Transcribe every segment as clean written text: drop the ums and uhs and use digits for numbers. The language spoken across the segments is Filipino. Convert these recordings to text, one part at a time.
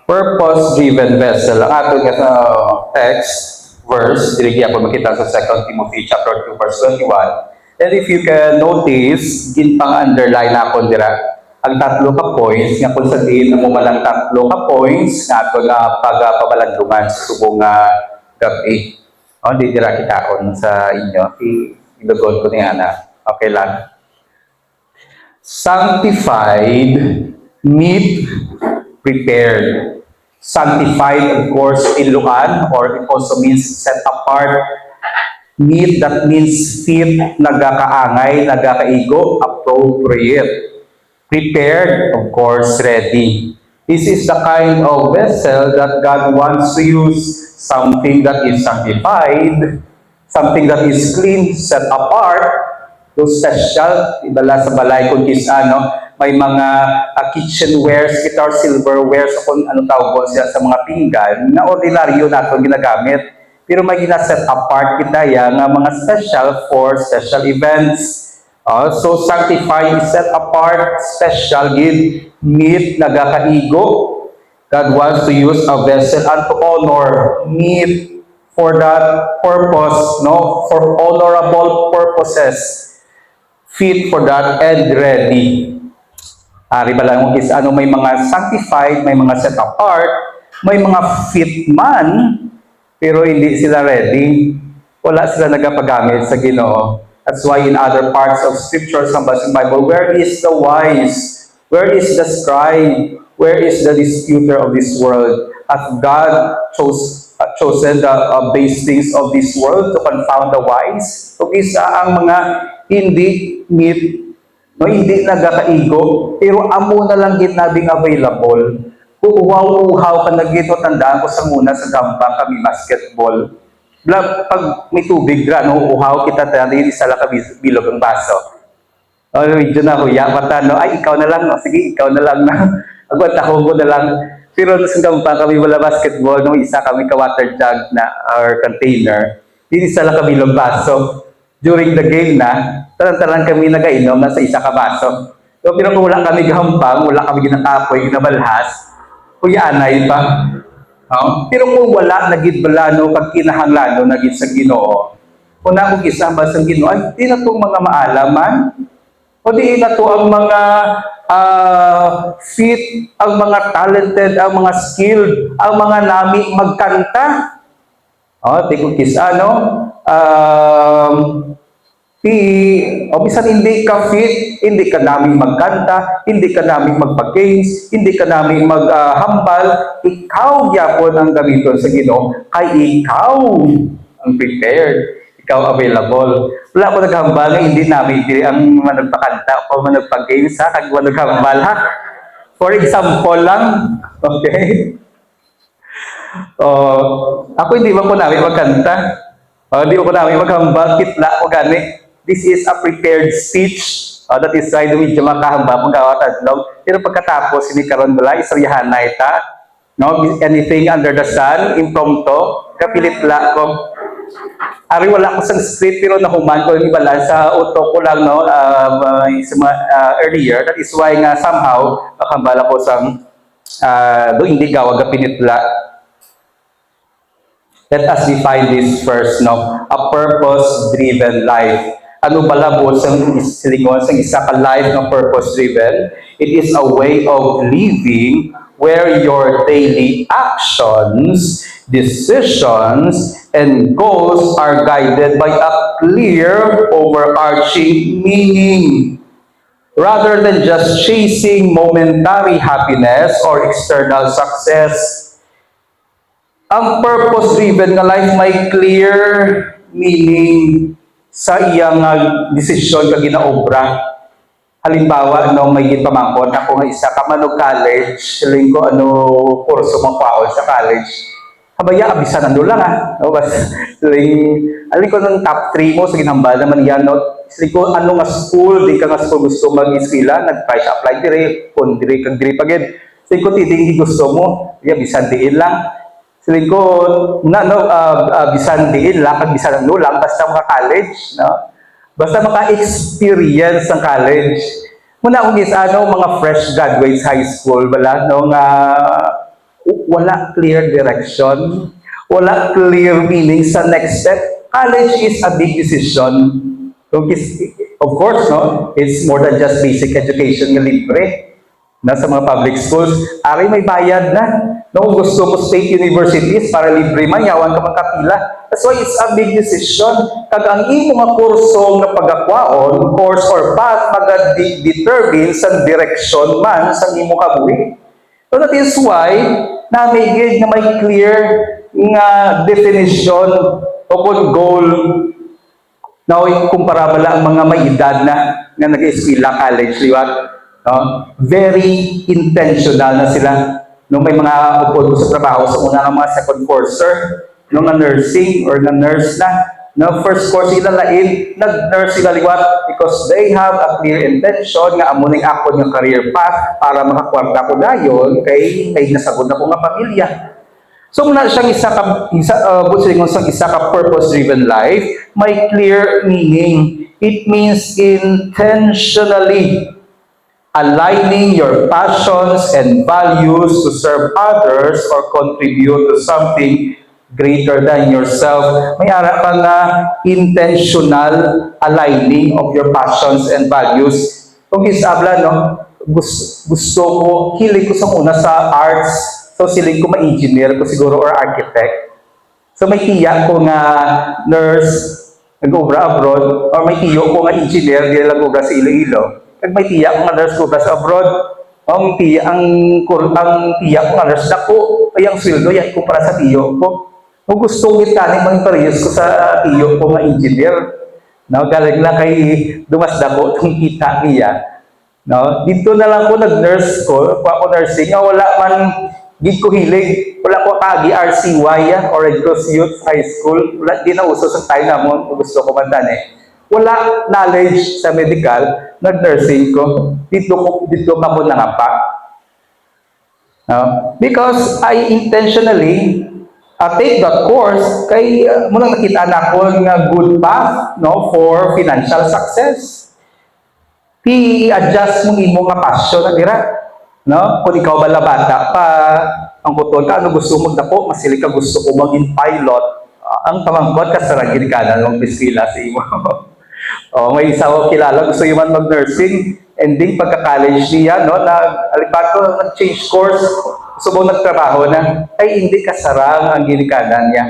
Purpose-driven vessel. Ang atong text, verse, dili ako makita sa 2 Timothy chapter 2, verse 21. And if you can notice, ginpang-underline na ako dira, ang tatlo ka points, nga kung sabihin mo malang tatlo ka points, nga ato nga pagpabalandungan sa subong gabi. O, di dira kita sa inyo. Ilugod ko niya na. Okay lang. Sanctified, meet, prepared. Sanctified, of course, iluan, or it also means set apart. Meet, that means fit, nagkakaangay, nagkakaigo, appropriate. Prepared, of course, ready. This is the kind of vessel that God wants to use. Something that is sanctified, something that is clean, set apart, those special, ibala sa balay kung may mga kitchenwares, guitar silverware, so kung anong tawag po siya sa mga pinggan, na ordinaryo natin ginagamit. Pero may gina-set apart kita yan nga mga special for special events. So sanctified, set apart, special, give, meet, nagakaigo. God wants to use a vessel and to honor, meet, for that purpose, no, for honorable purposes, fit for that, and ready. Ari ba lang is may mga sanctified, may mga set apart, may mga fit man, pero hindi sila ready. Wala sila nagapagamit sa Ginoo. That's why in other parts of Scripture, sa Bible, where is the wise? Where is the scribe? Where is the disputer of this world? Has God chosen the base things of this world to confound the wise? So isa ang mga hindi meet, no, hindi nagkakaigo, pero amo na lang git nabing available. Uhaw-uhaw ka na gito, tandaan ko sa muna sa gamba kami basketball. Pag may tubig, no, uhaw kita tayo, isa lang bilog ang baso. Medyo na huya, mata, no, ay ikaw na lang, no, sige, ikaw na lang na. Agwat ko na lang. Pero sa gamba kami wala basketball, no, isa kami ka water jug na or container. Isa lang kami bilog baso. During the game na, tarang-tarang kami nagainom na sa isa ka baso. So, pero kung wala kami gampang, wala kami ginatapoy, ginabalhas, kuyaanay pa. Pero kung wala, nagidbalano, pag kinahanglano, nagid sa Ginoo. Kung na kung isa ba sa Ginoo, ay, di na itong mga maalaman, o di na ito ang mga fit, ang mga talented, ang mga skilled, ang mga nami magkanta. Di kung kisa, no? Bisan hindi ka fit, hindi ka namin magkanta, hindi ka namin magpa-games, hindi ka namin maghambal, ikaw yapon ang gamiton sa Ginoo, kay ikaw ang prepared, ikaw available. Wala ko naghambal na hindi namin ang managpakanta o managpa-games, ha? Kag naghambal, ha? For example lang, okay? Ako hindi ba ko namin magkanta? Hindi ko namin maghambal, kitla ko gani. This is a prepared speech. That is why medyo makahamba pang kawatadlog. Pero pagkatapos, hindi karon bala, isaryahan na ita. No? Anything under the sun, impromptu, kapilit la ko. Ari wala ko sa script, pero nahuman ko yung bala sa utok ko lang, no? Earlier. That is why nga somehow, makambala ko sa doon hindi gawag pinitla. Let us define this first, no? A purpose-driven life. Ano pala po sa silingon sa isa ka life ng purpose-driven? It is a way of living where your daily actions, decisions, and goals are guided by a clear, overarching meaning. Rather than just chasing momentary happiness or external success. Ang purpose-driven nga life may clear meaning sa iyang desisyon ka ginaobra. Halimbawa, may ginpamangkot ako nga isa ka manog college, siling ko kurso mong paol sa college. Habaya, abisan lang no? Alin ko ng top 3 mo, sa ginhambal naman yan, no? Siling ko, nga school, di ka nga school gusto mag-eskwila, nag-price apply dire, kung dire kang dire pagid. Siling ko, titing gusto mo, abisan diin lang. Siling ko, bisan diin lang, kag bisan lang, basta maka-college, no? Basta maka-experience ng college. Muna kung is mga fresh graduates high school, wala clear direction, wala clear meaning sa next step. College is a big decision. So, of course, no, it's more than just basic education nga libre. Na sa mga public schools, ari may bayad na. No, kung gusto mo state universities para libre man, yawan ka magkapila. So it's a big decision. Kag ang imo nga kurso nga pagakwaon, course or path, maga-determine sa direction man sa imo kabuhi. So that is why, namigid nga may clear nga definition o kung goal na kumpara bala ang mga may edad na nga nag-eskwela college, di ba? Very intentional na sila. Nung may mga upod ko sa trabaho, sa una ng mga second courser, nung nga nursing or nga nurse na first course sila lain, nag-nurse sila liwat because they have a clear intention nga amuning ako ng career path para makakwarta ko dayon kay may nasagod na ko nga pamilya. So muna siyang isa ka purpose-driven life, may clear meaning. It means intentionally aligning your passions and values to serve others or contribute to something greater than yourself. May ara ka nga intentional aligning of your passions and values. Kung isabla, no, gusto ko, hilig ko sa una sa arts, so siling ko ma-engineer ko siguro or architect. So may tiya ko nga nurse, nag-obra abroad, or may tiyo ko nga engineer, di lang obra sa Iloilo. Kag may tiya ko nga nurse ko sa abroad, ang tiya ko nga nurse na ko, ay ang sweldo yan kumpara sa tiyo ko. Kung gusto ngitanin mga parehas ko sa tiyo ko nga engineer, no, galing lang kay dumasda ko itong kita niya. No, dito na lang ko nag-nurse ko, ako nursing, wala man gid ko hilig, wala ko kagi RCY or Red Cross Youth High School, wala di na uso sa time namon, gusto ko man wala knowledge sa medical, nag-nursing ko, dito ako nangapa. Because I intentionally take that course, kay munang nakita na ko nga good path, no, for financial success. I-adjust mo imo nga passion na dira. No? Kung ikaw balabata pa, ang kuton ka, ano gusto mo dako, masili ka gusto ko maging pilot, ang pamangkot ka sa ragin ka na ng piskila sa imo. May isa ko kilala, gusto yung man mag-nursing, ending pagka-college niya, no, alipat ko, nag-change course, gusto mo nagtrabaho na, ay hindi kasarang ang ginikanan niya.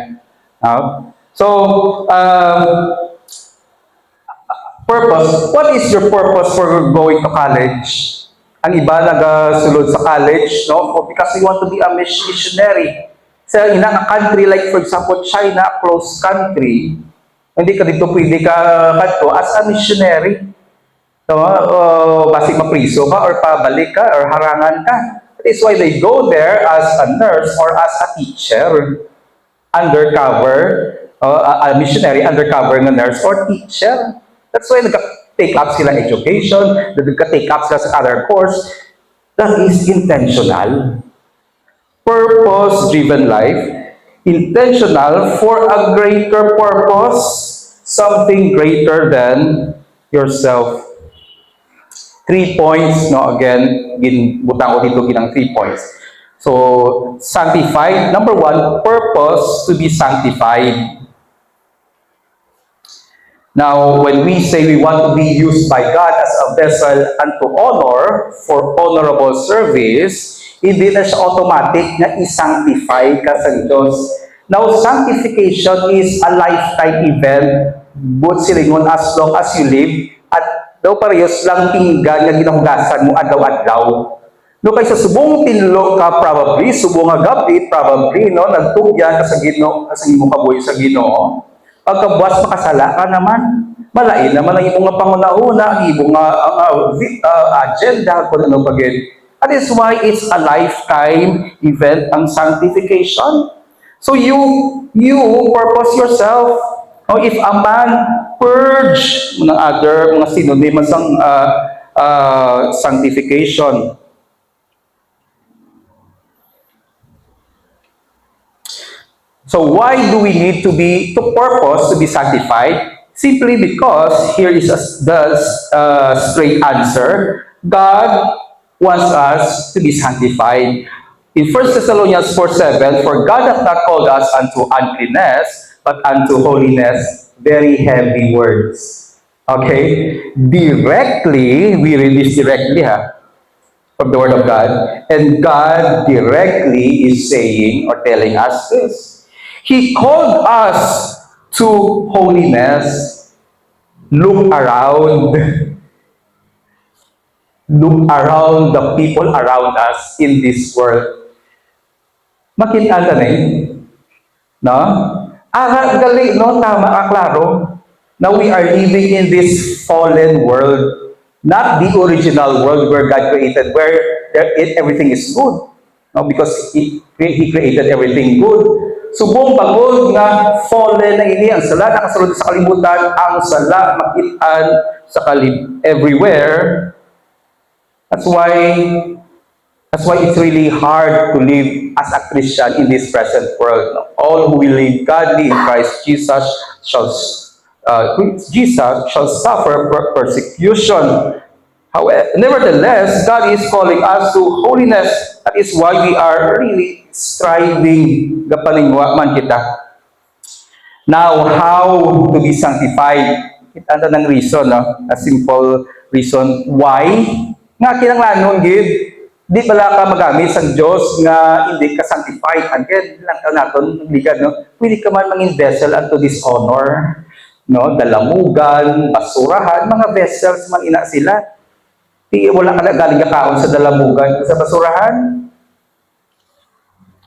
Purpose. What is your purpose for going to college? Ang iba nagasulod sa college, no? Because you want to be a missionary. Sa inang country, like for example, China, close country, hindi ka dito pwede ka kanto as a missionary. So, basi mapriso ka or pabalik ka or harangan ka. That is why they go there as a nurse or as a teacher. Undercover, a missionary, undercover na nurse or teacher. That's why nagka-take up sila education, nagka-take up sila sa other course. That is intentional. Purpose-driven life, intentional for a greater purpose, something greater than yourself. 3 points, no? Again, butang ko dito ginang 3 points. So, sanctified. Number 1, purpose to be sanctified. Now, when we say we want to be used by God as a vessel unto honor for honorable service, hindi na siya automatic na i-sanctify ka sa Diyos. Now, sanctification is a lifetime event, both silingon as long as you live, at daw parehas lang tinggan nga ginahugasan mo adlaw-adlaw. No, kay sa subong tinlo ka probably, subong nga gabi probably, no, nagtugyan ka sa Ginoo, sa imong kabuhi sa Ginoo. Pagkabuas makasala ka naman, malain naman ang imong pangunahuna, ang imong agenda, kung ano pagin. That is why it's a lifetime event ang sanctification. So you purpose yourself. Or if a man purge ng other mga synonyms ng sanctification. So why do we need to purpose to be sanctified? Simply because here is the straight answer. God wants us to be sanctified. In 1 Thessalonians 4:7, for God hath not called us unto uncleanness, but unto holiness. Very heavy words. Okay? Directly, we read this directly, from the Word of God. And God directly is saying or telling us this. He called us to holiness. Look around. Look around the people around us in this world. Makita na no? Gali, no? Tama ka, klaro. Now we are living in this fallen world, not the original world where God created, where everything is good. No? Because He created everything good. Subong pagod nga fallen na ini, ang sala nakasulod sa kalibutan, ang sala makitaan sa everywhere. That's why it's really hard to live as a Christian in this present world. All who will live godly in Christ Jesus shall suffer persecution. However, nevertheless, God is calling us to holiness. That is why we are really striving. Gapaningwa man kita. Now, how to be sanctified? Ito ng reason, no? A simple reason why. Nga kinanglanon, gid. Di pala ka magamit sa Diyos nga hindi ka sanctified. Again, lang ka natin, nagligan, no? Pwede ka man manging vessel unto dishonor. No? Dalamugan, basurahan, mga vessels, man ina sila. Di, wala ka na galing kaon sa dalamugan, sa basurahan.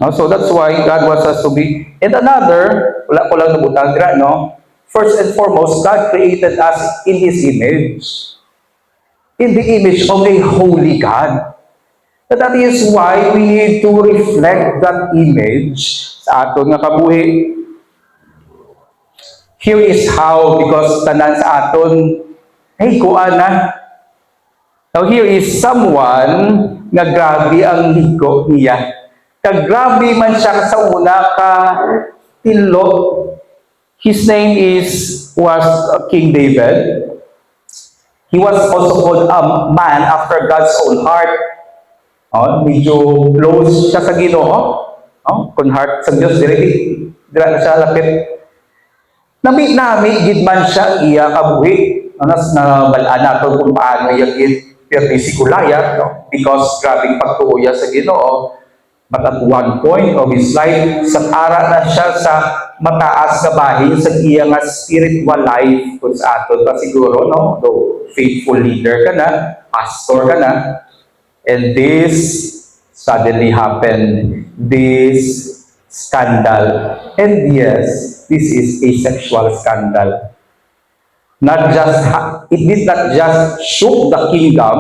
No? So that's why God wants us to be. And another, wala ko lang nabutang, no? First and foremost, God created us in His image. In the image of a holy God. That is why we need to reflect that image sa aton nga kabuhi. Here is how, because tanan sa aton, hey, kuan na. Now here is someone nga grabe ang higo niya. Kag grabe man siya sa una ka tinlo. His name was King David. He was also called a man after God's own heart. Medyo close siya sa Ginoo. Kung heart sa Diyos, dili na siya lapit. Nami gid man siya iya kabuhi. Nas na balaan nato kung paano iya gid persikulaya, no? Because grabing pagtuoya sa Ginoo. But at one point of his life, sa ara na siya sa mataas na bahin sa iya nga spiritual life kung sa aton pa siguro, no? Though faithful leader ka na, pastor ka na, and this suddenly happened. This scandal. And yes, this is a sexual scandal. It did not just shook the kingdom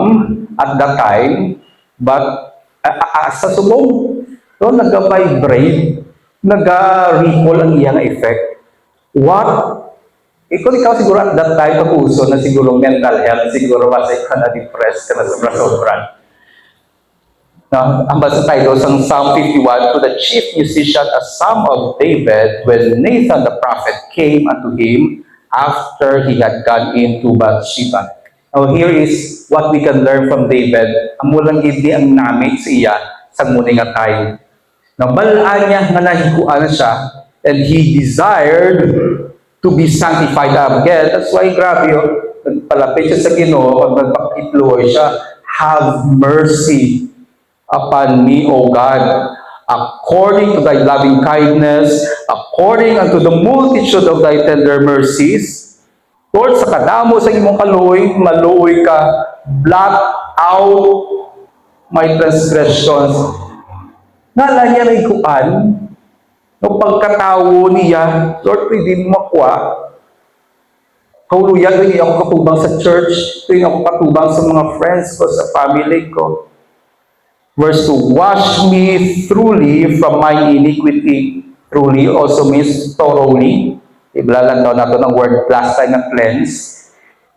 at that time, but sa subong, nag-vibrate, nag-recall ang iyang effect. What? Ikaw siguro at that time, pag-uso na siguro mental health, siguro kasi ka na-depressed ka na sobra-sobra. Ang basa tayo sa Psalm 51, to the chief musician, a psalm of David, when Nathan the prophet came unto him after he had gone into Bathsheba. Now here is what we can learn from David. Ang mulang hindi ang namit siya sa muni nga time. Now balaan niya nga nahikuan siya, and he desired to be sanctified again. That's why grabe yun. Nagpalapit siya sa Ginoo, pag nagpakitloy siya, have mercy upon me, O God, according to thy loving kindness, according unto the multitude of thy tender mercies. Lord, sa kadamo sa imong kaluoy, maluoy ka, blot out my transgressions. Nala niya na ikuan, no pagkatawo niya, Lord, pwede mo makuha. Kauluyan, tuwing ako katubang sa church, tuwing ako katubang sa mga friends ko, sa family ko. Verse 2, wash me thoroughly from my iniquity. Truly also means thoroughly. Iblalan daw nato ng word last time na cleanse.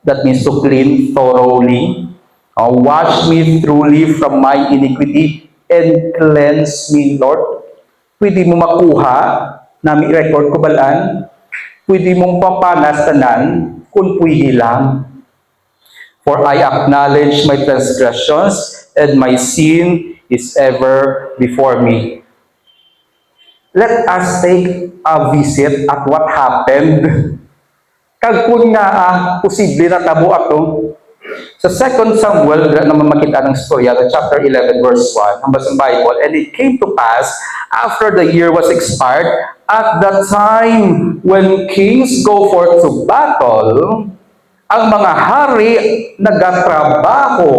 That means to clean thoroughly. Wash me thoroughly from my iniquity and cleanse me, Lord. Pwede mo makuha, nami record ko balaan. Pwede mong papanas tanan kung pwede lang. For I acknowledge my transgressions, and my sin is ever before me. Let us take a visit at what happened. Kag kung nga posible na tabo ato, sa 2 Samuel, naman makita ng storya, chapter 11, verse 1, hambas ang Bible, and it came to pass, after the year was expired, at the time when kings go forth to battle, ang mga hari nagatrabaho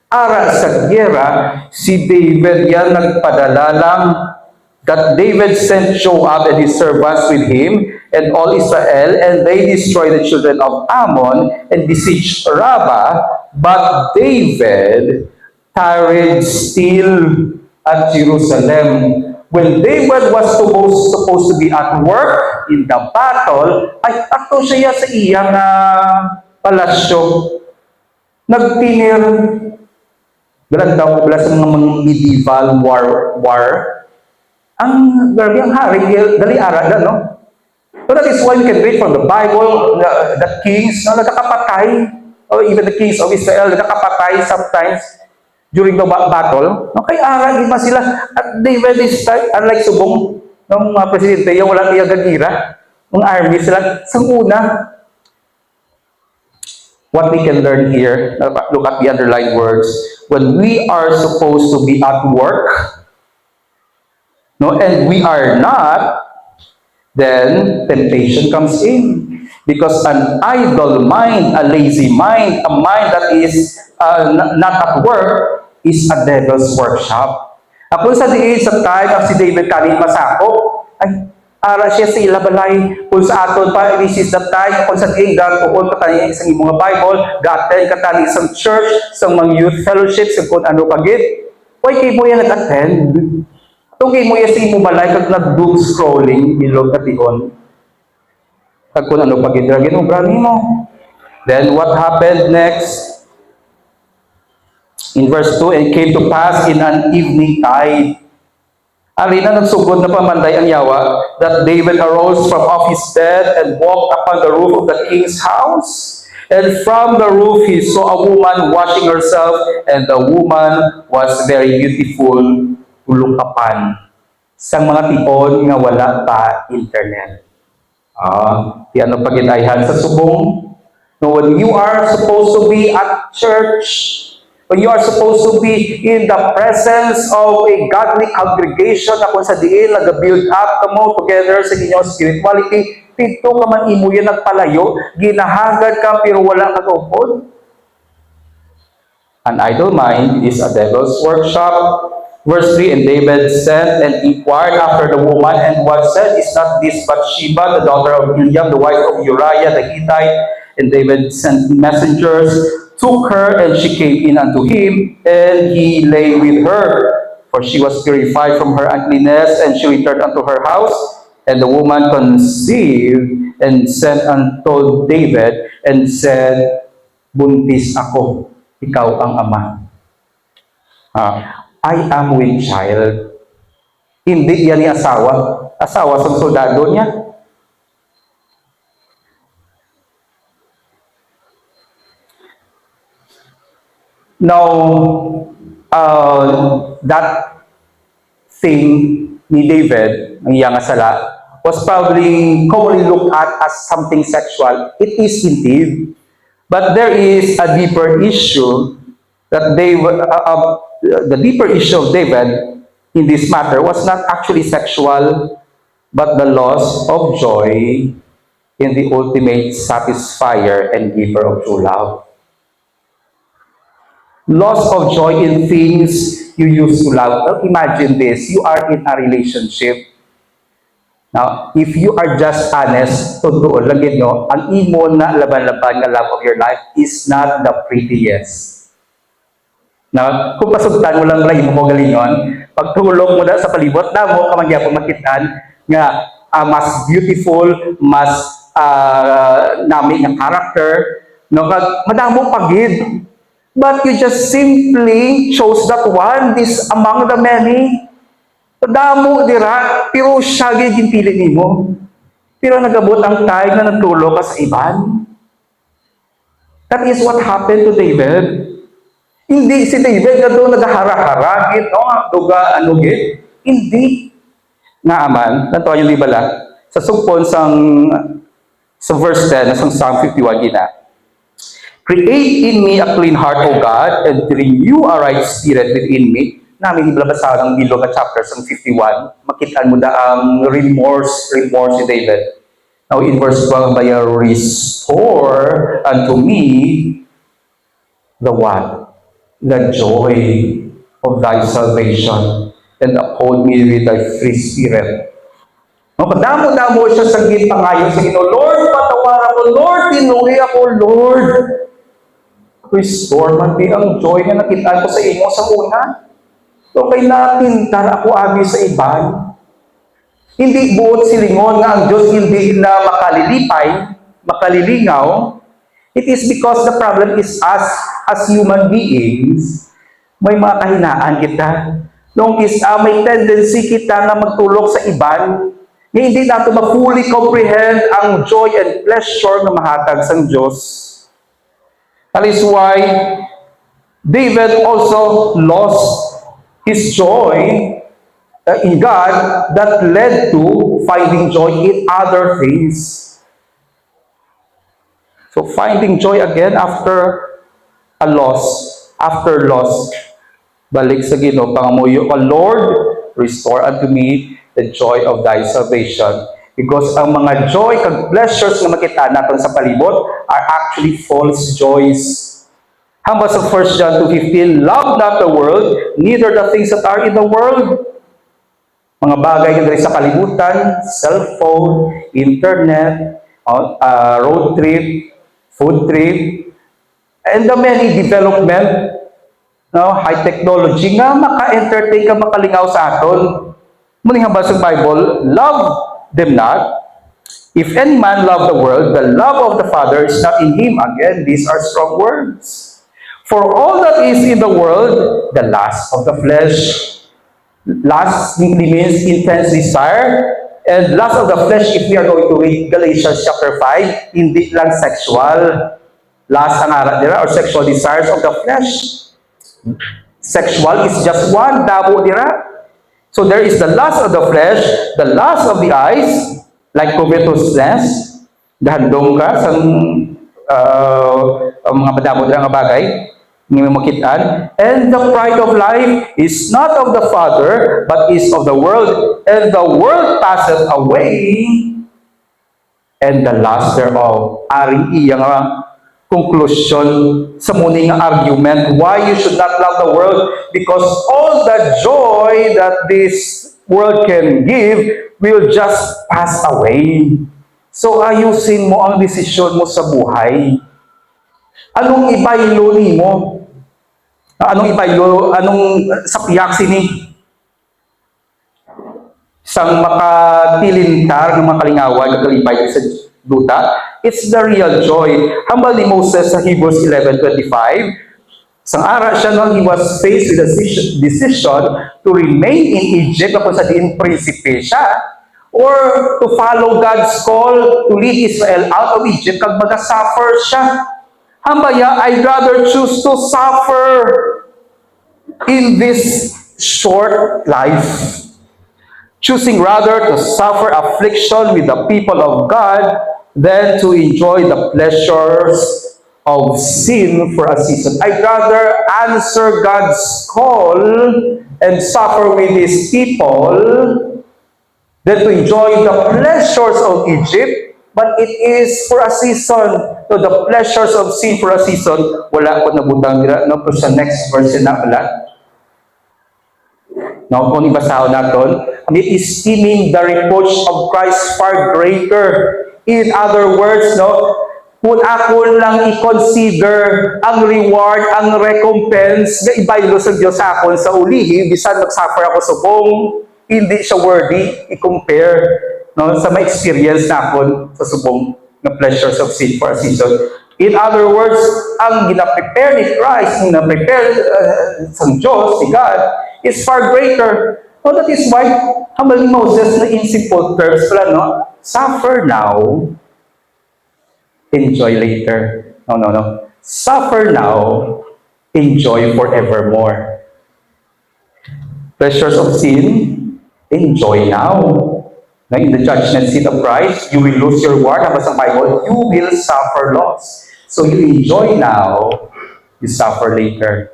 ara sa giyera, si David yan nagpadala lang that David sent Joab and his servants with him and all Israel, and they destroyed the children of Ammon and besieged Rabbah, but David tarried still at Jerusalem. When David was supposed to be at work in the battle, ay ato siya sa iyang palasyo. Nagtinir, galang daw, wala sa mga medieval war. Ang grabe ang hari, dali ara na, no? So that is why you can read from the Bible, the kings, no, nagkakapatay, or even the kings of Israel, nagkakapatay sometimes during the battle. No, kay ara, gima sila. At David is unlike subong ng presidente, yung wala niya gagira, ng army sila, sang una. What we can learn here, look at the underlined words, when we are supposed to be at work, no, and we are not, then temptation comes in. Because an idle mind, a lazy mind, a mind that is not at work, is a devil's workshop. Ako sa diin sa time of si David kanin masako, ay, ara siya sa ilabalay, kung sa aton pa, this is the time, kung sa diin, gatuon ka tayo sa mga Bible, gaten ka tayo sa church, sa mga youth fellowships, sa kung ano pagit, why kayo mo yan nag-attend? Tungkay mo yung mo balay kag nag-doom scrolling bilog at ihon. Kag kung ano pag-idragin mo, brani mo. Then what happened next? In verse 2, it came to pass in an evening tide. Alina nagsugod na pamanday ang yawa that David arose from off his bed and walked upon the roof of the king's house. And from the roof he saw a woman washing herself, and the woman was very beautiful. Ulukapan sa mga tipon nga wala pa internet. Di ano pagitayhan sa subong. No, when you are supposed to be at church, when you are supposed to be in the presence of a godly congregation na kung sa diin nag-build up ka mo together sa inyong spirituality, pito ka man imo yan nagpalayo, ginahagad ka pero wala ka kaupod. An idle mind is a devil's workshop. Verse 3, and David sent and inquired after the woman, and was said, is not this Bathsheba, the daughter of Eliam, the wife of Uriah the Hittite? And David sent messengers, took her, and she came in unto him, and he lay with her. For she was purified from her uncleanness, and she returned unto her house. And the woman conceived, and sent and told David, and said, buntis ako, ikaw ang ama. I am with child. Hindi yan ni asawa. Asawa sa soldado niya. Now, that thing ni David, ang iyang asala, was probably commonly looked at as something sexual. It is indeed. But there is a deeper issue that the deeper issue of David in this matter was not actually sexual, but the loss of joy in the ultimate satisfier and giver of true love. Loss of joy in things you used to love. Now, imagine this, you are in a relationship. Now, if you are just honest, totoo lang yun, no? Ang imo na laban-laban na love of your life is not the prettiest. Now, kung pasugtan mo lang mo galingon, pagtulog mo na sa palibot na mo, kamagya makitaan nga mas beautiful, mas nami nga character, no, madamo pagid. But you just simply chose that one, this among the many. Madamo dira, pero siya giging pili nimo. Pero nagabot ang time na nagtulog ka sa iban. That is what happened to David. Hindi si David na doon naghahara-haragit, no? Duga, ano, git. Hindi. Nga aman, nanto yung di bala, sa sugpon sa verse 10, sa Psalm 51, gina. Create in me a clean heart, O God, and renew a right spirit within me. Namin ibalabasa ng bilog at chapter sa 51, makitaan mo na ang remorse ni David. Now in verse 12, baya, restore unto me the what? The joy of thy salvation, and uphold me with thy free spirit. Madamo-damo siya sa pangayo sa Ginoo. Lord, patawaran ko. Lord, tinuloy ako. Lord, restore man ang joy na nakita ko sa imo sa una. So, kay napintar ako abi sa iban. Hindi buot silingon nga ang Diyos hindi na makalilingaw. It is because the problem is us as human beings. May mga kahinaan kita. Nung may tendency kita na magtulog sa iban, na hindi natin ma-fully comprehend ang joy and pleasure na mahatag sa Diyos. That is why David also lost his joy in God that led to finding joy in other things. So finding joy again after loss, balik sa Ginoo, pangamuyo ka, Lord, restore unto me the joy of thy salvation. Because ang mga joy kag pleasures na makita natin sa palibot are actually false joys. Hamba sa 1 John 2:15, love not the world, neither the things that are in the world. Mga bagay na sa kalibutan, cellphone, internet, road trip, food trip, and the many development, high technology nga maka-entertain ka, makalingaw sa aton. Muling hamba sa Bible, love them not. If any man love the world, the love of the Father is not in him. Again, these are strong words. For all that is in the world, the lust of the flesh, lust simply means intense desire, and lust of the flesh, if we are going to read Galatians chapter 5, hindi lang sexual. Lust ang arat nila, or sexual desires of the flesh. Sexual is just one, dabo nila. So there is the lust of the flesh, the lust of the eyes, like covetousness, gahandong ka sa mga madamo nila nga bagay, hindi mo makitaan. And the pride of life is not of the Father, but is of the world. And the world passeth away, and the lust thereof. Aring iyang conclusion sa muning argument why you should not love the world, because all the joy that this world can give will just pass away. So ayusin mo ang desisyon mo sa buhay. Anong ibaylo nimo? Anong ibaylo? Anong sapiyak sini? Sang makatilintar ng makalingawan na kalibay sa duta, it's the real joy. Hambal ni Moses sa Hebrews 11:25, sang ara siya nung he was faced with a decision to remain in Egypt kapag sa diin prinsipe siya, or to follow God's call to lead Israel out of Egypt kag maga-suffer siya. Hambaya, I'd rather choose to suffer in this short life, choosing rather to suffer affliction with the people of God than to enjoy the pleasures of sin for a season. I'd rather answer God's call and suffer with His people than to enjoy the pleasures of Egypt, but it is for a season. So the pleasures of sin for a season, wala ko nabutang nila. No, pero sa next verse na wala. Now, kung ibasahon natin, it is esteeming the reproach of Christ far greater. In other words, kung ako lang i-consider ang reward, ang recompense, na ibaylo sa Diyos sa akon sa ulihi, bisan mag-suffer ako subong, hindi siya worthy i-compare sa may experience na akon sa subong na pleasures of sin for a season. In other words, ang gina-prepare ni Christ, ang gina-prepare sa Diyos, si God, is far greater. So that is why, hambal ni Moses na in simple terms pala, suffer now, enjoy later. No. Suffer now, enjoy forevermore. Pleasures of sin, enjoy now. Now, in the judgment seat of Christ, you will lose your reward. Habang sa Bible, you will suffer loss. So you enjoy now, you suffer later.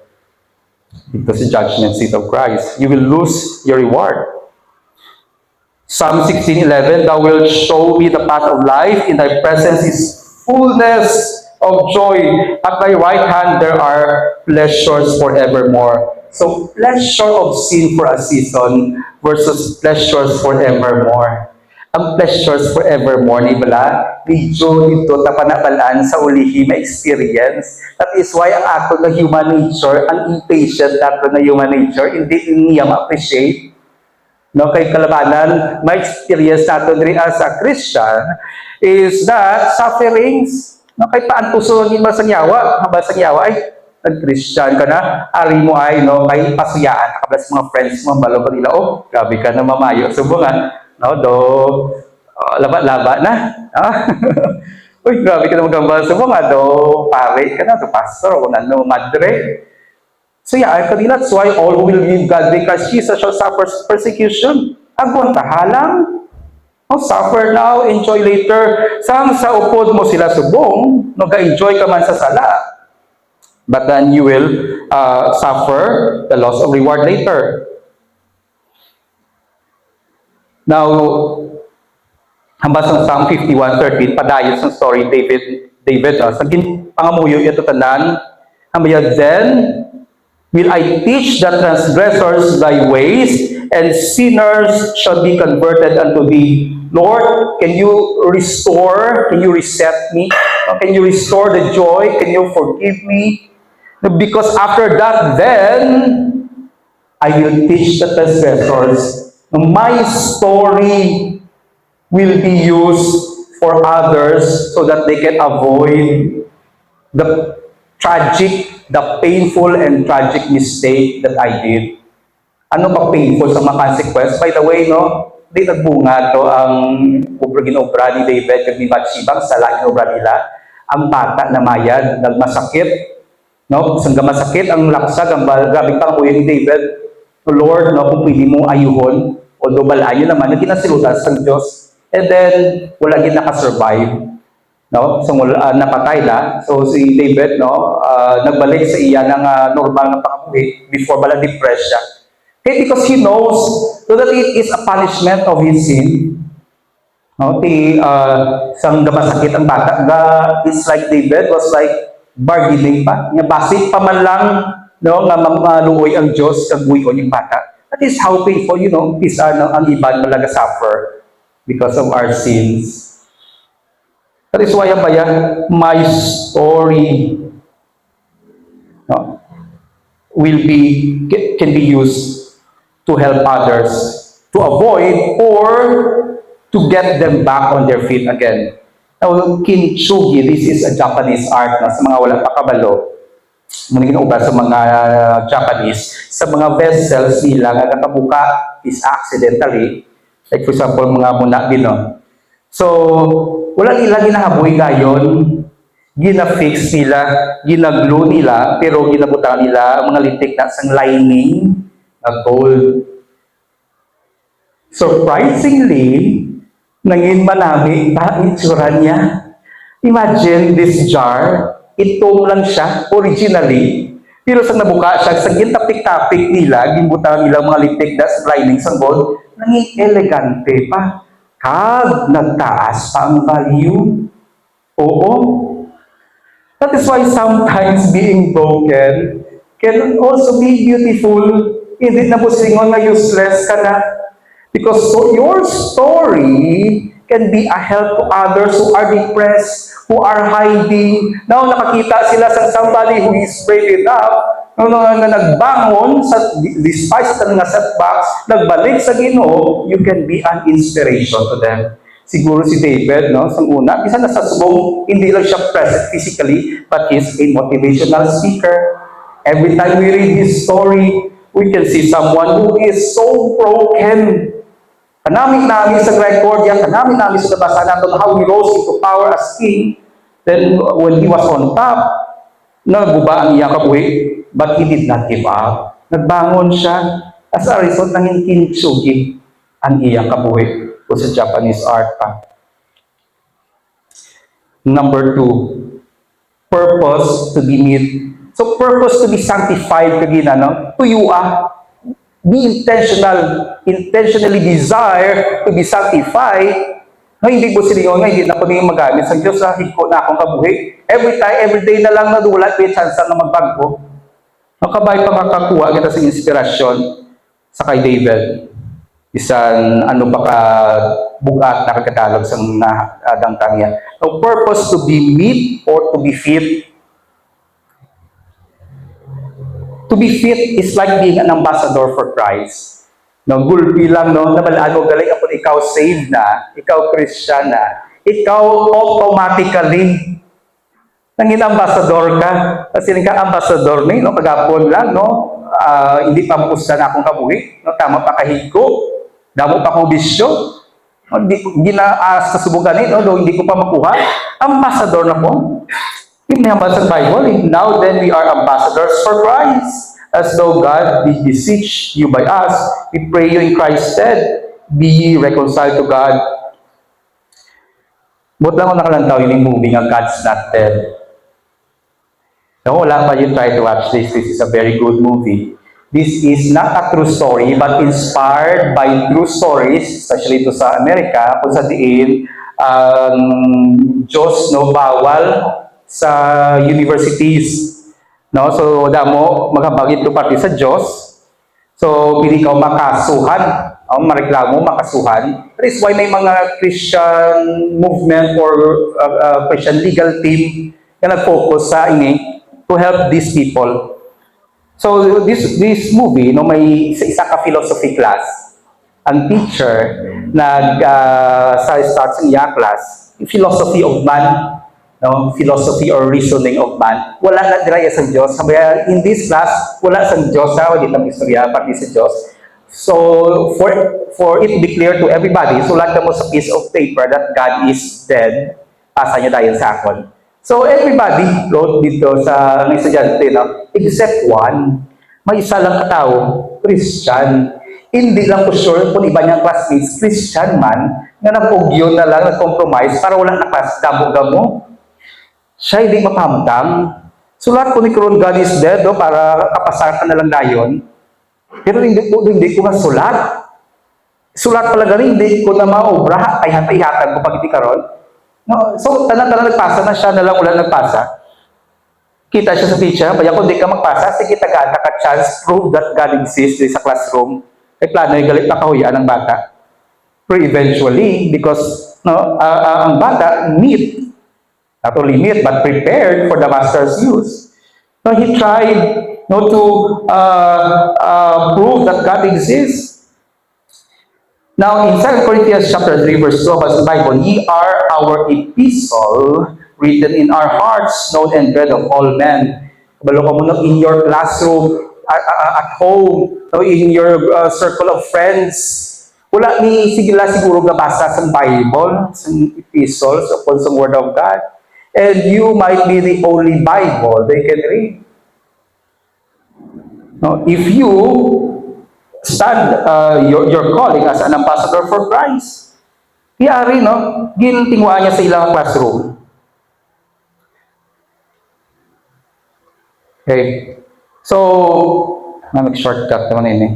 Because the judgment seat of Christ, you will lose your reward. Psalm 16:11, Thou wilt show me the path of life. In thy presence is fullness of joy. At thy right hand there are pleasures forevermore. So, pleasure of sin for a season versus pleasures forevermore. Ang pleasures forevermore ni bala, medyo dito tapanapalaan sa ulihi ma-experience. That is why ang ato na human nature, ang impatient ato na human nature, hindi niya ma-appreciate. No, kay kalabanan, may experience natin rin as a Christian is that sufferings, no, kay paantusunin mo sa nyawa, habang sa nyawa ay nag-Christian ka na, ari mo ay, no, kay pasuyaan, kablas mga friends mo, balo nila, oh, grabe ka na mamayo, subungan, no, laba-laba na, ah, uy, grabe ka na magambal, subungan, pare ka na, pastor, kung ano, madre. So yeah, that's why all who will believe God because Jesus shall suffer persecution. Agwan tahalang. No, suffer now, enjoy later. Sang sa upod mo sila subong, no, ga-enjoy ka man sa sala. But then you will suffer the loss of reward later. Now, hambas ng Psalm 51:13, padayon sa story David, sa pangamuyo ito tanan, hambaya then, will I teach the transgressors thy ways, and sinners shall be converted unto thee. Lord, can you restore, can you reset me? Can you restore the joy? Can you forgive me? Because after that, then, I will teach the transgressors. My story will be used for others so that they can avoid the painful and tragic mistake that I did. Ano ba painful sa mga consequence? By the way, no, di nagbunga to ang ginobra ni David kag ni Bathsheba sa ginobra nila. Ang bata na mayad, nagmasakit, no? Sang masakit ang laksag, ang grabing panguya ni David. Lord, no, kung pwede mo ayuhon, although balayo naman, na kinasilutan sa Diyos. And then, wala gid nakasurvive. No, so napatay na. So si David, no, nagbalik sa iya ng normal na pangabuhi before bala depressed siya. Okay, because he knows so that it is a punishment of his sin. No, sang masakit ang bata, it's like David was like bargaining pa. Nga basik pa man lang, no, nga maluoy ang Diyos kag buyon yung bata. That is how painful, you know, is ang iban malaga suffer because of our sins. That is why my story, no, can be used to help others to avoid or to get them back on their feet again. Now, kintsugi, this is a Japanese art na sa mga walang pakabalo. Muna ginauba sa mga Japanese, sa mga vessels nila nga nakabuka is accidentally, like for example, mga muna gino. So, wala nila ginahaboy gayon, gina-fix nila, gina-glue nila, pero ginabutan nila ang mga lintik na sang lining na gold. Surprisingly, nangin manami ang itsura niya. Imagine this jar, itong lang siya originally, pero sa nabuka siya, sa gintapik-tapik nila, gibutan nila mga lintik na sa lining sang gold, nangin elegante pa. Kag nagtaas pa ang value. Oo. That is why sometimes being broken can also be beautiful. Hindi na po singon na useless ka na. Because so your story can be a help to others who are depressed, who are hiding. Now nakakita sila sa somebody who is brave enough, na nagbangon despite sa nga setbacks, nagbalik sa Ginoo, you can be an inspiration to them. Siguro si David, no, sa una, isa na sa subong, hindi lang siya present physically, but is a motivational speaker. Every time we read his story, we can see someone who is so broken. Kanamit namin sa record yan, kanamit namin sa nabasa natin how he rose into power as king. Then when he was on top, Naguba ang iyang kabuhi, but he did not give up. Nagbangon siya. As a result, nanging kintsugi ang iyang kabuhi o sa Japanese art pa. Number 2, purpose to be meet. So, purpose to be sanctified kagina, no? Tuyua. Be intentionally desire to be sanctified. No, hindi ko sila nga, hindi na ko niyong magamit. Sa Diyos, hiko na akong kabuhi. Every day na lang nadulat, may chance na magbago. Makabay pa makakuha kita sa inspirasyon sa kay David. Isang ano ba ka bugat na kagatalog sa dangtang niya. So, purpose to be meet or to be fit. To be fit is like being an ambassador for Christ. No, gulpi lang, no? Nabalaan mo, galing ako, ikaw saved na, ikaw Christian na, ikaw automatically nanging ambassador ka. Kasi ka ambassador ni, no? Kagapon lang, no? Hindi pa makusta na akong kabuhi, no? Tama pa kahigko, damo pa akong bisyo, no? Hindi na sa subugan no? Hindi ko pa makuha. Ambassador na po. Hinihambal sa Bible, now then we are ambassadors for Christ. As though God did beseech you by us, we pray you in Christ's stead, be ye reconciled to God. Buot lang ako nakalantaw yung movie ng God's Not Dead. No, wala pa you try to watch this. This is a very good movie. This is not a true story, but inspired by true stories, especially ito sa Amerika, kung sa diin, Diyos no bawal sa universities, no? So damo maghabagit to pati sa Diyos. So pili ka makasuhan, mareklamo makasuhan. That is why may mga Christian movement or Christian legal team na nag-focus sa ini to help these people. So this movie, no, may isa ka philosophy class. Ang teacher sa start sa iya class, philosophy of man. No, philosophy or reasoning of man. Wala na diraya sa Diyos. Sabi, in this class, wala sa Diyos, wala ditang istorya, pati sa Diyos. So, for it to be clear to everybody, sulat mo sa piece of paper that God is dead, asa niya dahil sa akon. So, everybody wrote dito sa estudyante, no? Except one, may isa lang katao, Christian. Hindi lang po sure kung iba niyang classmates, Christian man, na nagpugyo na lang, nag-compromise, para wala na class, damo-damo. Siya hindi mapamtang. Sulat ko ni Karon, God is dead, para kapasar ka na lang dayon. Pero hindi ko masulat. Sulat pala gani, hindi ko na maobra, ay hatay-hatag ko pag hindi karon. No, so, tanan-tanan nagpasa na siya, na lang wala nagpasa. Kita siya sa teacher, kaya kung di ka magpasa, sige tagata ka chance, prove that God exists sa classroom. Ay plano yung galit na kahuyan ng bata. Pero eventually, because ang bata need not only meet, but prepared for the master's use. So he tried to prove that God exists. Now, in 2 Corinthians chapter 3, verse 12, as the Bible, ye are our epistle, written in our hearts, known and read of all men. Kabalo ka muna in your classroom, at home, in your circle of friends. Wala ni siguro nabasa sa Bible, sa epistles, upon sa Word of God. And you might be the only Bible they can read. Now, if you stand your calling as an ambassador for Christ, iyari, gintinguan niya sa ilang classroom. Okay. So, mag-shortcut naman ini.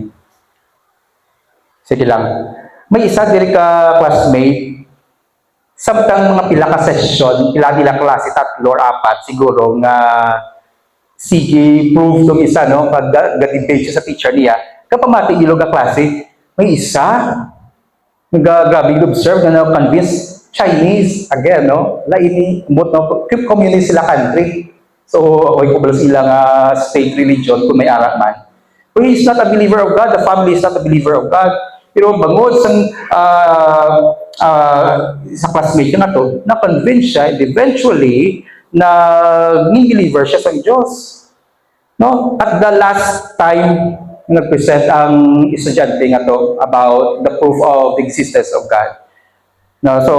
Sige lang. May isa diri ka classmate, samtang mga pila ka session, pila klase, 3 or 4 siguro nga sige prove tong isa, no, pag ga-debate siya sa teacher niya, kapamati ilog ka klase, may isa nag-grabe observe na convince Chinese again, no, laini mot no, communist sila country. So oy ko bala sila nga state religion kung may arak man. So he is not a believer of God, the family is not a believer of God. Pero bangod sa classmate na to, na-convince siya, and eventually, believer siya sa Diyos. No? At the last time, nag-present ang estudyante nga to about the proof of the existence of God. No? So,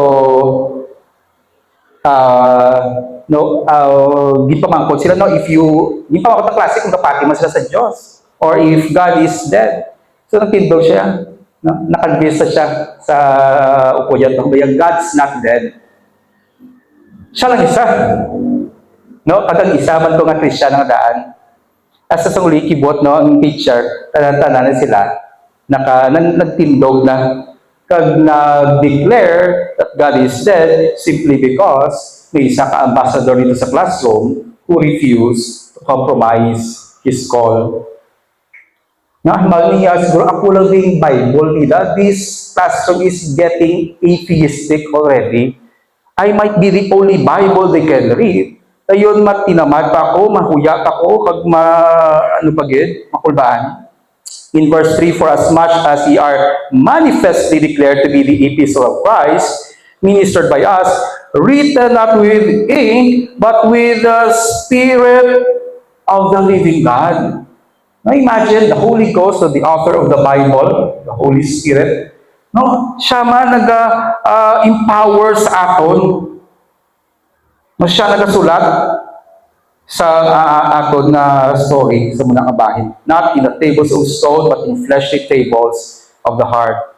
no, gipamangkot sila, no, if you, gipamangkot na klase kung kapati man sila sa Diyos, or if God is dead. So, nagtindog siya, no, nakadvisa siya sa upuyan, no, God's not dead. Siya lang isa. No, kadang isa man ko nga Christian ang daan. As sa sanguli, kibot, no, ang teacher, tanan sila, nagtindog na, kag na-declare that God is dead simply because may isa ka ambassador dito sa classroom who refused to compromise his call. Mahal niya, siguro ako lang yung Bible nila, this classroom is getting atheistic already. I might be the only Bible they can read. Ayun, matinamad pa ako, mahuyat ako, kag ano pa gid, makulbaan. In verse 3, for as much as ye are manifestly declared to be the epistle of Christ, ministered by us, written not with ink, but with the Spirit of the living God. Now imagine the Holy Ghost, the author of the Bible, the Holy Spirit, no, siya man nag-empower sa aton. No, siya nagasulat sa aton na story sa munang kabahin. Not in the tables of stone, but in fleshly tables of the heart.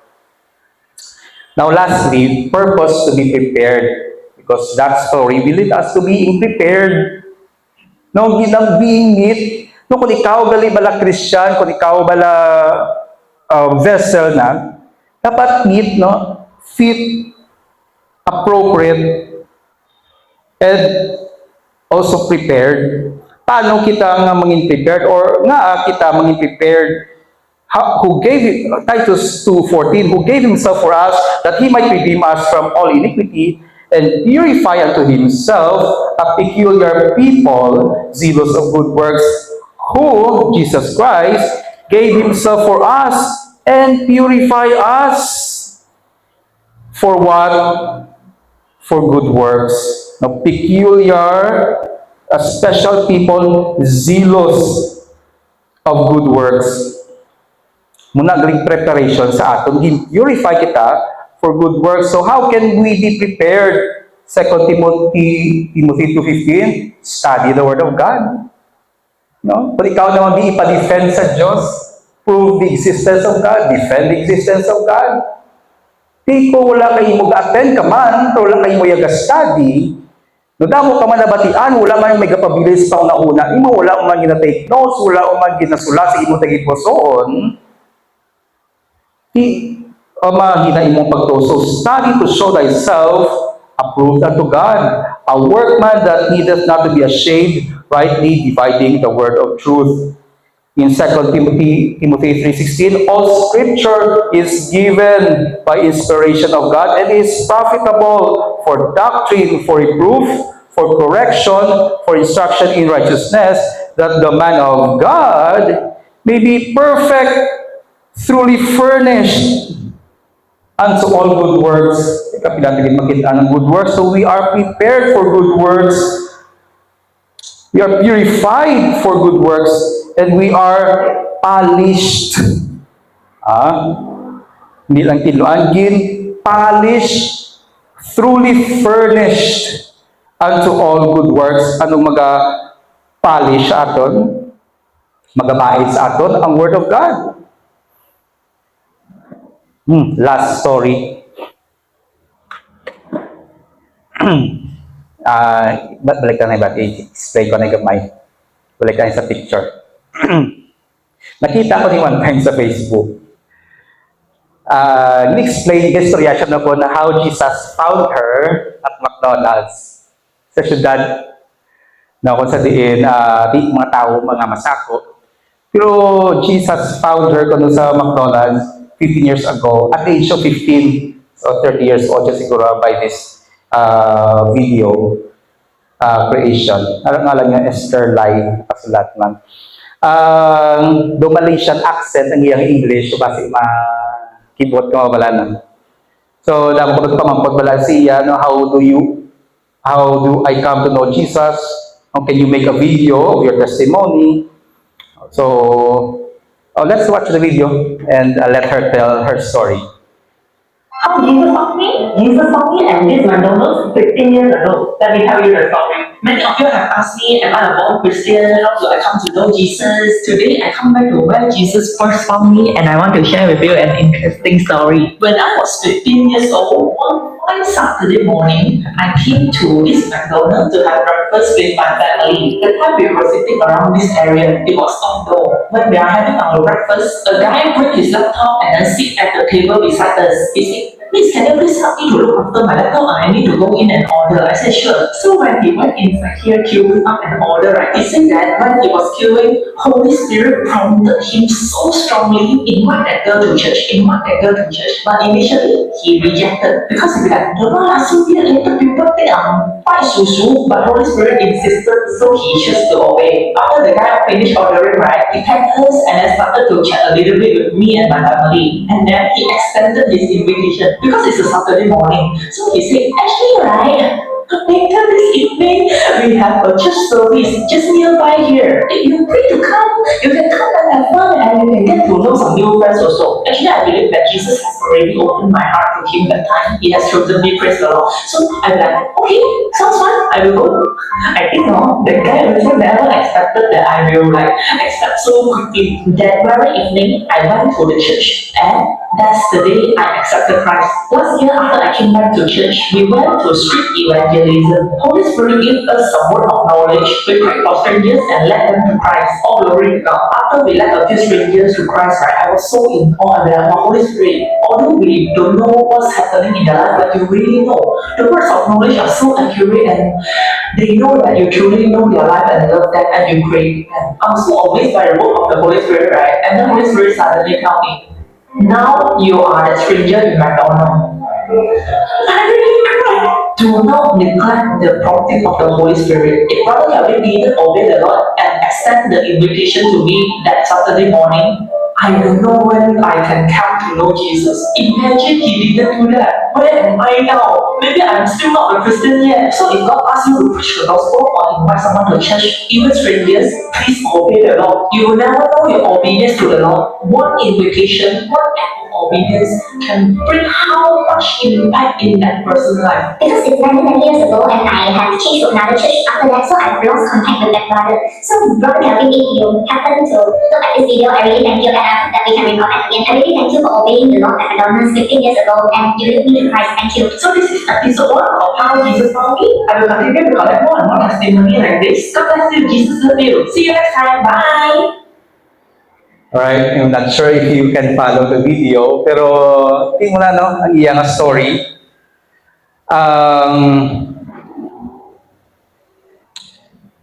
Now lastly, purpose to be prepared. Because that story will lead us to being prepared. No, ginang being meet. No, kung ikaw gali bala Christian, kung ikaw bala vessel na, dapat meet, no, fit, appropriate, and also prepared. Paano kita nga maging prepared, or nga kita maging prepared? Who gave Titus 2:14, who gave himself for us that he might redeem us from all iniquity and purify unto himself a peculiar people, zealous of good works, who, Jesus Christ, gave himself for us and purify us for what? For good works. Now, peculiar, a special people, zealous of good works. Muna galing preparation sa aton, purify kita for good works. So how can we be prepared? 2 Timothy 2:15, study the Word of God. No? Kung ikaw naman di ipa-defend sa Diyos, prove the existence of God, defend the existence of God. Di ko wala kayo mag-attend ka man, wala kayo mag-study, no, damo ka man nabatian, wala man may kapabilis pa una-una, imo wala man gina-take notes, wala man ginasulat sa imo tagig posoon, di mahina imong pagtuso. Study to show thyself approved unto God, a workman that needeth not to be ashamed, rightly dividing the word of truth. In 2 Timothy 3:16, all scripture is given by inspiration of God and is profitable for doctrine, for reproof, for correction, for instruction in righteousness, that the man of God may be perfect, truly furnished unto all good works. Kapilatagin makita ng good works. So we are prepared for good works. We are purified for good works, and we are polished. Hindi lang tinuan, polished, truly furnished unto all good works. Anong maga-polish sa aton? Magabait sa aton ang Word of God. Last story. Balik ka na ba? Explain ko na gamay. Balik ka na sa picture. Nakita ko ni one time sa Facebook. Ni-explain, istorya siya na po na how Jesus found her at McDonald's. Sa syudad, na kung sa diin, mga tao, mga masako. Pero Jesus found her kung sa McDonald's 15 years ago, at the age of 15, so 30 years old siya siguro by this video creation. Alam nga lang niya, Esther Lai, kasulat man. Do Malaysian accent ang iyang English, so basi keyboard ka mabalanan. So, damo ko nagpamampot bala siya, no, how do I come to know Jesus? How can you make a video of your testimony? So, let's watch the video and let her tell her story. How Jesus found me? Jesus found me at this McDonald's 15 years ago. Let me tell you the story. Many of you have asked me, am I a born Christian? How do I come to know Jesus? Today I come back to where Jesus first found me, and I want to share with you an interesting story. When I was 15 years old, one Saturday morning, I came to this McDonald's to have breakfast with my family. The time we were sitting around this area, it was outdoor. When we are having our breakfast, a guy bring his laptop and then sit at the table beside us. He said, please, can you please help me to look after my laptop? I need to go in and order. I said, sure. So when he went inside here, queuing up an order, right, he said that when he was queuing, Holy Spirit prompted him so strongly, invite that girl to church, invite that girl to church. But initially, he rejected because he said, don't know, so weird, later people think I'm quite susu, but Holy Spirit insisted, so he chose to obey. After the guy finished ordering, right, he thanked us and then started to chat a little bit with me and my family. And then he extended his invitation because it's a Saturday morning. So he said, actually, right, later this evening, we have a church service just nearby here. If you're free to come, you can come and have fun and you can get to know some new friends also. Actually, I believe that Jesus has already opened my heart to him that time. He has chosen me, praise the Lord. So I'm like, okay, sounds fun, I will go. I think no, the guy also never expected that I will like accept so quickly. That very evening, I went to the church and that's the day I accepted Christ. Last year, after I came back to church, we went to street evangelism. Holy Spirit gave us some word of knowledge. We prayed for strangers and led them to Christ. All glory to God. After we led a few strangers to Christ, right, I was so in awe and I'm like, Holy Spirit, although we don't know what's happening in their life, but you really know. The words of knowledge are so accurate and they know that you truly know their life and love them and you pray. And I'm so amazed by the work of the Holy Spirit, right? And the Holy Spirit suddenly tell me, now you are the stranger in McDonald's. I really cried. Do not neglect the prompting of the Holy Spirit. If Brother Calvin didn't obey the Lord and extend the invitation to me that Saturday morning, I don't know when I can come to know Jesus. Imagine he didn't do that. Where am I now? Maybe I'm still not a Christian yet. So if God asks you to preach the gospel or invite someone to church, even strangers, please obey the Lord. You will never know your obedience to the Lord. One invitation, one act of obedience can bring how much impact in that person's life. Because it's many years ago and I have changed to another church after that, so I've lost contact with that brother. So, Brother Calvin, if you happen to look at this video, I really thank you and I hope that we can reconnect again. I really thank you for obeying the Lord at McDonald's 15 years ago and you lead me to Christ. Thank you. So this is episode 1 of How Jesus Found Me. I will continue to collect more and more testimony like this. God bless you. Jesus love you. See you next time. Bye! Alright, I'm not sure if you can follow the video, pero tingnan mo na, no, ang iyang story.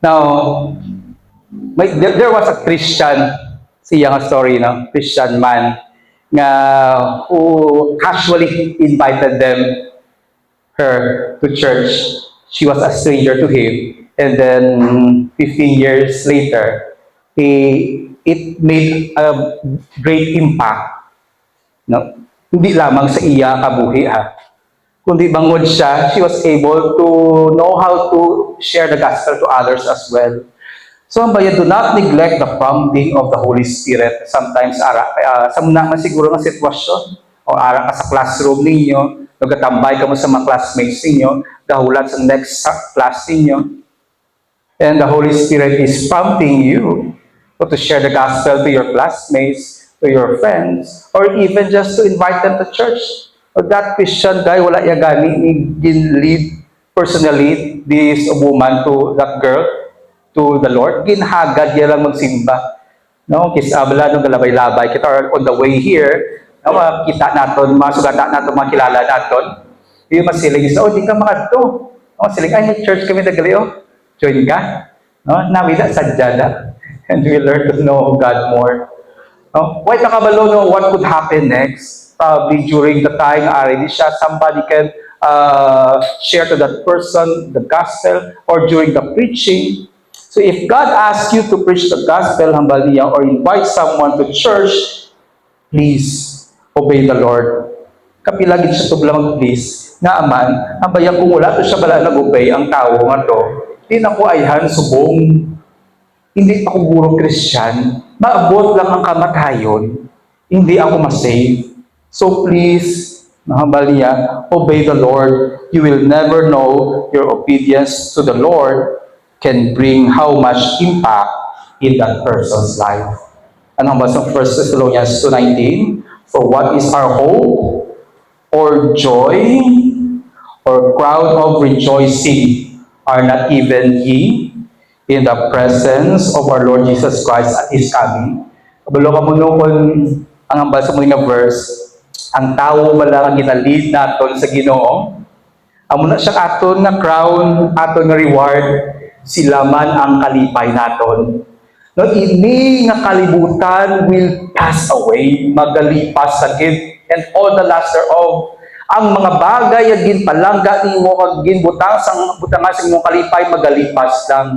Now, there was a Christian, siyang story, no? Christian man, nga who casually invited her to church. She was a stranger to him. And then, 15 years later, it made a great impact. No? Hindi lamang sa iya kabuhi, ha? Kundi bangod siya, she was able to know how to share the gospel to others as well. So, ang bayan, do not neglect the prompting of the Holy Spirit. Sometimes, sa muna man siguro ng sitwasyon, o ara ka sa classroom ninyo, nagkatambay ka mo sa mga classmates ninyo, dahulat sa next class ninyo, and the Holy Spirit is prompting you to share the gospel to your classmates, to your friends, or even just to invite them to church. O that Christian guy, wala iya gani, lead personally this woman to that girl, to the Lord. Ginhagad niya lang magsimba. No? Kisabla, nung galabay-labay kita, or on the way here, no, makita natin, masugata natin, makilala natin. Yung masiling isa, di ka makadto. No, siling, ay, may church kami nagali, join ka. No? Nawila sa dyan, and we learn to know God more. No? Why nakabalo, no, what could happen next? Probably during the time, somebody can share to that person the gospel, or during the preaching. So if God asks you to preach the gospel, hambal niya, or invite someone to church, please obey the Lord. Kapilagin siya to lang, please. Nga aman, ang bayan kung wala to siya bala nag-obey ang tao nga to, di na ko ayhan subong. Hindi pa ko guro Christian, maabot lang ang kamatayon, hindi ako masave. So please, Nahambal niya, obey the Lord. You will never know your obedience to the Lord can bring how much impact in that person's life. Ano ang sa 1 Thessalonians 2:19? For what is our hope or joy or crown of rejoicing are not even ye in the presence of our Lord Jesus Christ at His coming. Kabalo ka mo kung ang ambal sa mga verse, ang tao wala kang ginalid naton sa Ginoo. Amo na siya aton nga crown, aton nga reward, sila man ang kalipay naton. No, ini nga kalibutan will pass away, magalipas sagid, and all the last thereof. Ang mga bagay nga ginpalangga nimo kag ginbutang sang butangan sa imong kalipay magalipas lang.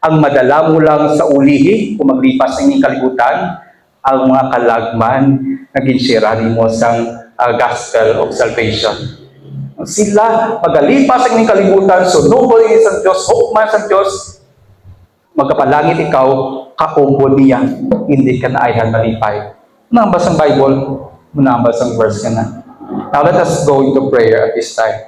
Ang madala mo lang sa ulihi kung maglipas ng inyong kalibutan, ang mga kalagman na ginshare nimo sang gospel of salvation. Sila magalipas ang inyong kalibutan, sunod sa Diyos, hope man sa Diyos, magkapalangit ikaw, kaumpon niya, hindi ka na ayhan malipay. Nambas ang Bible, nambas ang verse ka na. Now let us go into prayer at this time.